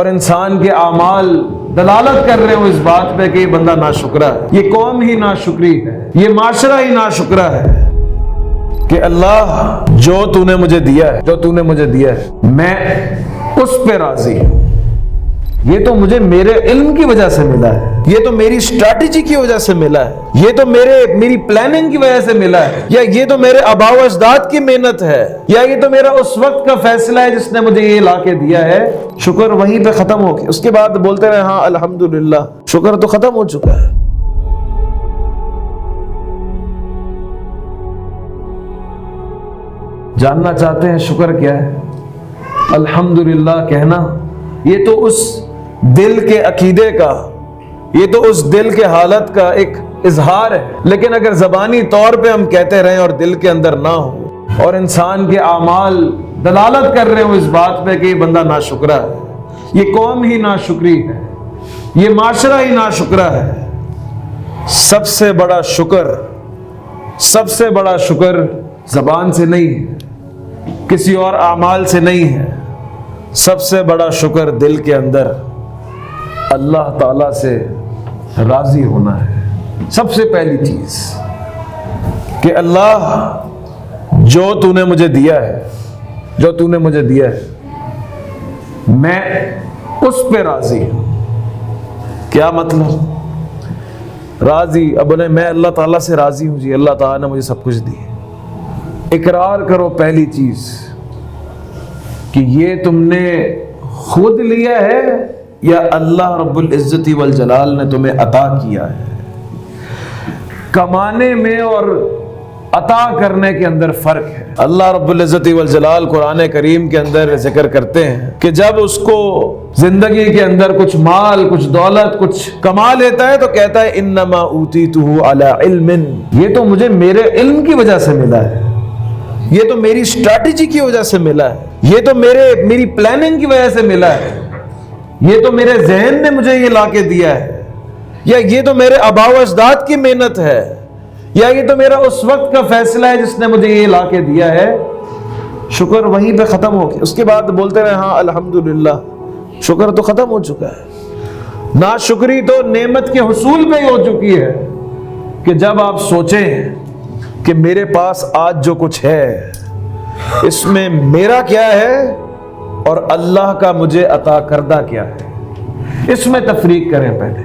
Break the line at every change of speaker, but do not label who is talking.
اور انسان کے اعمال دلالت کر رہے ہو اس بات پہ کہ یہ بندہ ناشکرا ہے، یہ قوم ہی ناشکری ہے، یہ معاشرہ ہی ناشکرا ہے، کہ اللہ جو تو نے مجھے دیا ہے، جو تو نے مجھے دیا ہے میں اس پہ راضی ہوں۔ یہ تو مجھے میرے علم کی وجہ سے ملا ہے، یہ تو میری اسٹریٹجی کی وجہ سے ملا ہے، یہ تو میری پلاننگ کی وجہ سے ملا ہے، یا یہ تو میرے آباء و اجداد کی محنت ہے، یا یہ تو میرا اس وقت کا فیصلہ ہے جس نے مجھے یہ لا کے دیا ہے۔ شکر وہیں پہ ختم ہو گیا، اس کے بعد بولتے رہے ہاں الحمدللہ، شکر تو ختم ہو چکا ہے۔ جاننا چاہتے ہیں شکر کیا ہے؟ الحمدللہ کہنا، یہ تو اس دل کے عقیدے کا، یہ تو اس دل کے حالت کا ایک اظہار ہے، لیکن اگر زبانی طور پہ ہم کہتے رہیں اور دل کے اندر نہ ہو، اور انسان کے اعمال دلالت کر رہے ہو اس بات پہ کہ یہ بندہ ناشکرا ہے، یہ قوم ہی ناشکری ہے، یہ معاشرہ ہی ناشکرا ہے۔ سب سے بڑا شکر، سب سے بڑا شکر زبان سے نہیں ہے، کسی اور اعمال سے نہیں ہے، سب سے بڑا شکر دل کے اندر اللہ تعالی سے راضی ہونا ہے۔ سب سے پہلی چیز کہ اللہ جو تو نے مجھے دیا ہے، جو تو نے مجھے دیا ہے میں اس پہ راضی ہوں۔ کیا مطلب راضی؟ اب بولے میں اللہ تعالیٰ سے راضی ہوں، جی اللہ تعالیٰ نے مجھے سب کچھ دی۔ اقرار کرو پہلی چیز کہ یہ تم نے خود لیا ہے یا اللہ رب العزت والجلال نے تمہیں عطا کیا ہے۔ کمانے میں اور عطا کرنے کے اندر فرق ہے۔ اللہ رب العزت والجلال قرآن کریم کے اندر ذکر کرتے ہیں کہ جب اس کو زندگی کے اندر کچھ مال، کچھ دولت، کچھ کما لیتا ہے تو کہتا ہے انما اوتیتہ علی علم، یہ تو مجھے میرے علم کی وجہ سے ملا ہے، یہ تو میری اسٹریٹجی کی وجہ سے ملا ہے، یہ تو میری پلاننگ کی وجہ سے ملا ہے، یہ تو میرے ذہن نے مجھے یہ لا کے دیا ہے، یا یہ تو میرے آباء و اجداد کی محنت ہے، یا یہ تو میرا اس وقت کا فیصلہ ہے جس نے مجھے یہ لا کے دیا ہے۔ شکر وہیں پہ ختم ہو گیا، اس کے بعد بولتے رہے ہاں الحمدللہ، شکر تو ختم ہو چکا ہے۔ ناشکری تو نعمت کے حصول پہ ہی ہو چکی ہے، کہ جب آپ سوچیں کہ میرے پاس آج جو کچھ ہے اس میں میرا کیا ہے اور اللہ کا مجھے عطا کردہ کیا ہے، اس میں تفریق کریں پہلے۔